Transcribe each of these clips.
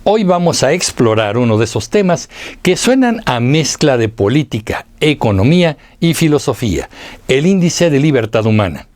Hoy vamos a explorar uno de esos temas que suenan a mezcla de política, economía y filosofía, el índice de libertad humana.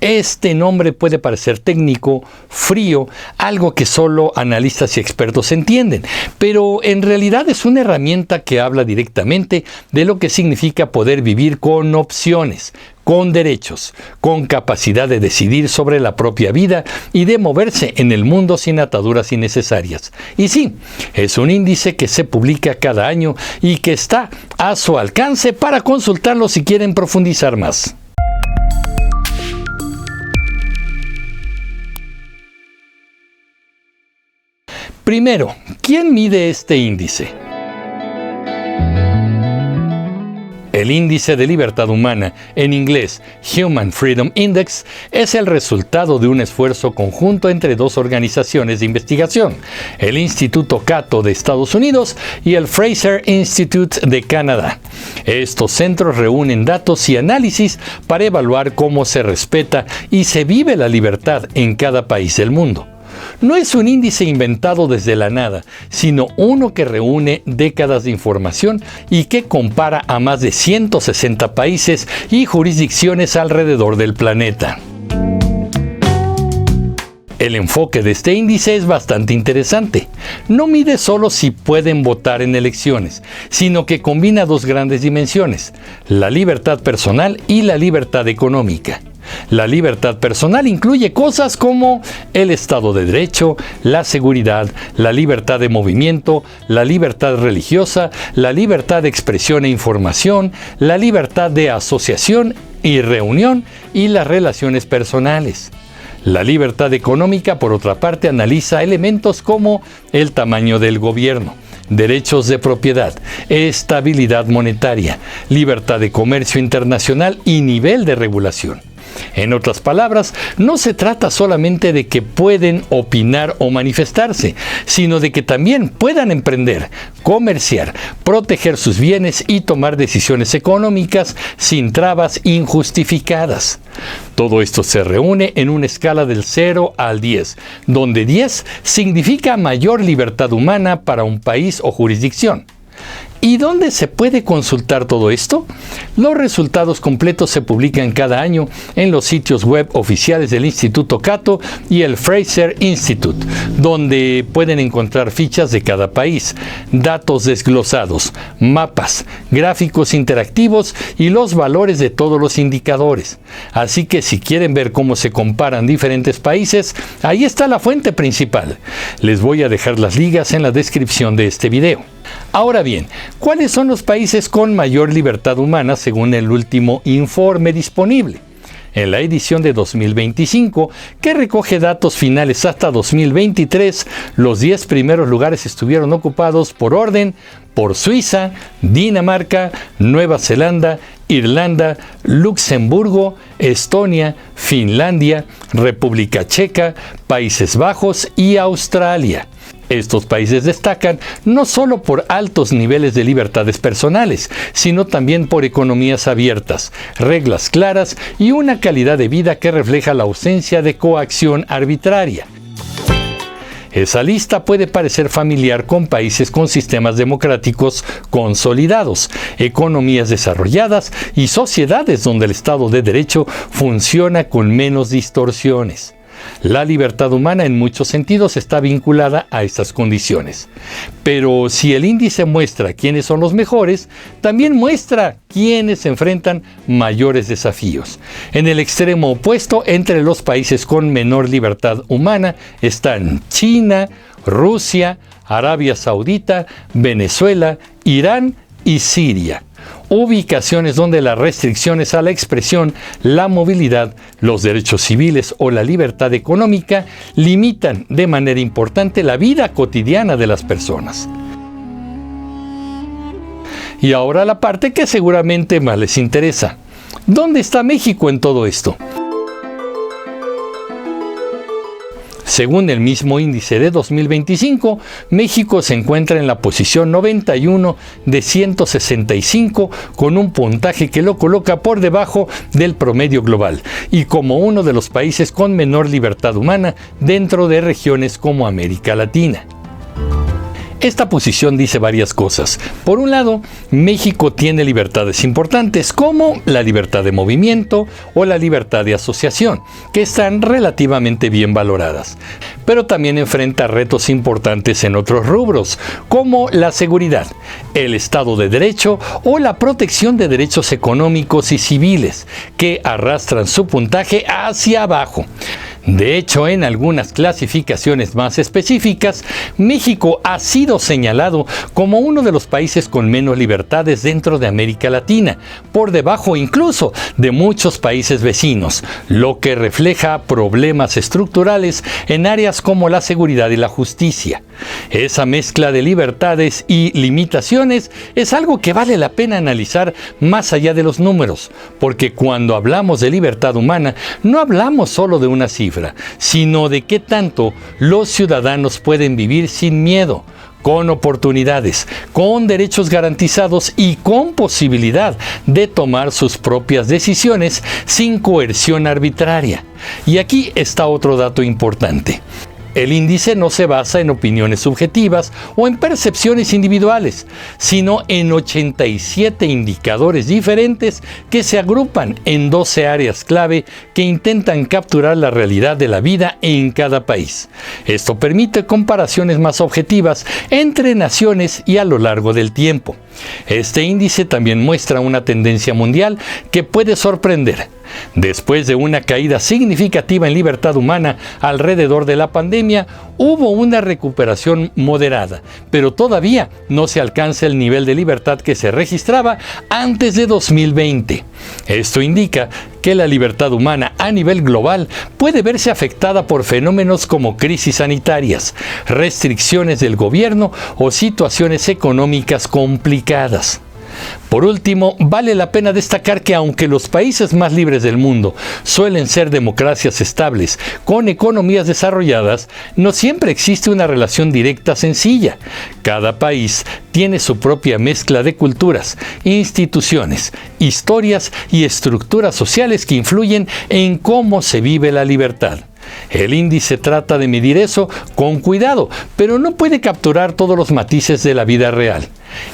Este nombre puede parecer técnico, frío, algo que solo analistas y expertos entienden, pero en realidad es una herramienta que habla directamente de lo que significa poder vivir con opciones, con derechos, con capacidad de decidir sobre la propia vida y de moverse en el mundo sin ataduras innecesarias. Y sí, es un índice que se publica cada año y que está a su alcance para consultarlo si quieren profundizar más. Primero, ¿quién mide este índice? El índice de libertad humana, en inglés Human Freedom Index, es el resultado de un esfuerzo conjunto entre dos organizaciones de investigación, el Instituto Cato de Estados Unidos y el Fraser Institute de Canadá. Estos centros reúnen datos y análisis para evaluar cómo se respeta y se vive la libertad en cada país del mundo. No es un índice inventado desde la nada, sino uno que reúne décadas de información y que compara a más de 160 países y jurisdicciones alrededor del planeta. El enfoque de este índice es bastante interesante. No mide solo si pueden votar en elecciones, sino que combina dos grandes dimensiones, la libertad personal y la libertad económica. La libertad personal incluye cosas como el Estado de Derecho, la seguridad, la libertad de movimiento, la libertad religiosa, la libertad de expresión e información, la libertad de asociación y reunión y las relaciones personales. La libertad económica, por otra parte, analiza elementos como el tamaño del gobierno, derechos de propiedad, estabilidad monetaria, libertad de comercio internacional y nivel de regulación. En otras palabras, no se trata solamente de que pueden opinar o manifestarse, sino de que también puedan emprender, comerciar, proteger sus bienes y tomar decisiones económicas sin trabas injustificadas. Todo esto se reúne en una escala del 0 al 10, donde 10 significa mayor libertad humana para un país o jurisdicción. ¿Y dónde se puede consultar todo esto? Los resultados completos se publican cada año en los sitios web oficiales del Instituto Cato y el Fraser Institute, donde pueden encontrar fichas de cada país, datos desglosados, mapas, gráficos interactivos y los valores de todos los indicadores. Así que si quieren ver cómo se comparan diferentes países, ahí está la fuente principal. Les voy a dejar las ligas en la descripción de este video. Ahora bien, ¿cuáles son los países con mayor libertad humana según el último informe disponible? En la edición de 2025, que recoge datos finales hasta 2023, los 10 primeros lugares estuvieron ocupados por Suiza, Dinamarca, Nueva Zelanda, Irlanda, Luxemburgo, Estonia, Finlandia, República Checa, Países Bajos y Australia. Estos países destacan no solo por altos niveles de libertades personales, sino también por economías abiertas, reglas claras y una calidad de vida que refleja la ausencia de coacción arbitraria. Esa lista puede parecer familiar con países con sistemas democráticos consolidados, economías desarrolladas y sociedades donde el Estado de Derecho funciona con menos distorsiones. La libertad humana en muchos sentidos está vinculada a estas condiciones. Pero si el índice muestra quiénes son los mejores, también muestra quiénes enfrentan mayores desafíos. En el extremo opuesto, entre los países con menor libertad humana, están China, Rusia, Arabia Saudita, Venezuela, Irán y Siria. Ubicaciones donde las restricciones a la expresión, la movilidad, los derechos civiles o la libertad económica limitan de manera importante la vida cotidiana de las personas. Y ahora la parte que seguramente más les interesa. ¿Dónde está México en todo esto? Según el mismo índice de 2025, México se encuentra en la posición 91 de 165 con un puntaje que lo coloca por debajo del promedio global y como uno de los países con menor libertad humana dentro de regiones como América Latina. Esta posición dice varias cosas. Por un lado, México tiene libertades importantes como la libertad de movimiento o la libertad de asociación, que están relativamente bien valoradas. Pero también enfrenta retos importantes en otros rubros, como la seguridad, el Estado de Derecho o la protección de derechos económicos y civiles, que arrastran su puntaje hacia abajo. De hecho, en algunas clasificaciones más específicas, México ha sido señalado como uno de los países con menos libertades dentro de América Latina, por debajo incluso de muchos países vecinos, lo que refleja problemas estructurales en áreas como la seguridad y la justicia. Esa mezcla de libertades y limitaciones es algo que vale la pena analizar más allá de los números, porque cuando hablamos de libertad humana, no hablamos solo de una cifra, sino de qué tanto los ciudadanos pueden vivir sin miedo, con oportunidades, con derechos garantizados y con posibilidad de tomar sus propias decisiones sin coerción arbitraria. Y aquí está otro dato importante. El índice no se basa en opiniones subjetivas o en percepciones individuales, sino en 87 indicadores diferentes que se agrupan en 12 áreas clave que intentan capturar la realidad de la vida en cada país. Esto permite comparaciones más objetivas entre naciones y a lo largo del tiempo. Este índice también muestra una tendencia mundial que puede sorprender. Después de una caída significativa en libertad humana alrededor de la pandemia, hubo una recuperación moderada, pero todavía no se alcanza el nivel de libertad que se registraba antes de 2020. Esto indica que la libertad humana a nivel global puede verse afectada por fenómenos como crisis sanitarias, restricciones del gobierno o situaciones económicas complicadas. Por último, vale la pena destacar que aunque los países más libres del mundo suelen ser democracias estables, con economías desarrolladas, no siempre existe una relación directa sencilla. Cada país tiene su propia mezcla de culturas, instituciones, historias y estructuras sociales que influyen en cómo se vive la libertad. El índice trata de medir eso con cuidado, pero no puede capturar todos los matices de la vida real.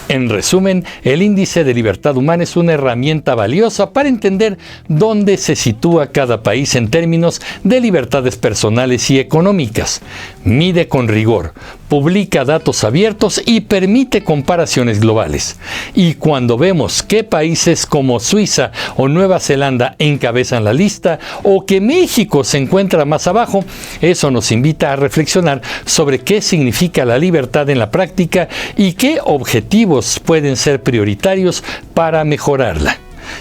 En resumen, el índice de libertad humana es una herramienta valiosa para entender dónde se sitúa cada país en términos de libertades personales y económicas. Mide con rigor, publica datos abiertos y permite comparaciones globales. Y cuando vemos que países como Suiza o Nueva Zelanda encabezan la lista o que México se encuentra más abajo, eso nos invita a reflexionar sobre qué significa la libertad en la práctica y qué objetivos pueden ser prioritarios para mejorarla.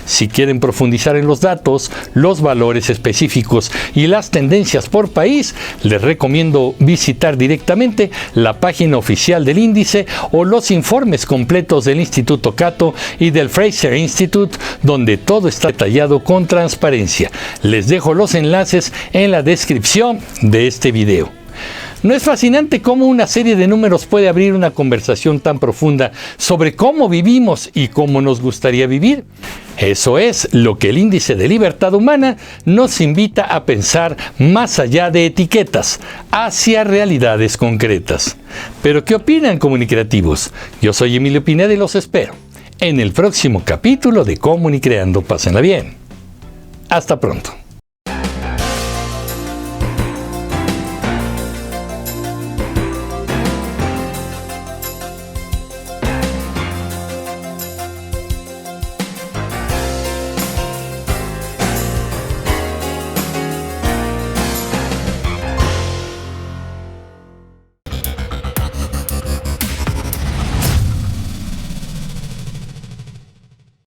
Si quieren profundizar en los datos, los valores específicos y las tendencias por país, les recomiendo visitar directamente la página oficial del índice o los informes completos del Instituto Cato y del Fraser Institute, donde todo está detallado con transparencia. Les dejo los enlaces en la descripción de este video. ¿No es fascinante cómo una serie de números puede abrir una conversación tan profunda sobre cómo vivimos y cómo nos gustaría vivir? Eso es lo que el índice de libertad humana nos invita a pensar más allá de etiquetas, hacia realidades concretas. ¿Pero qué opinan, comunicativos? Yo soy Emilio Pineda y los espero en el próximo capítulo de Comunicreando. Pásenla bien. Hasta pronto.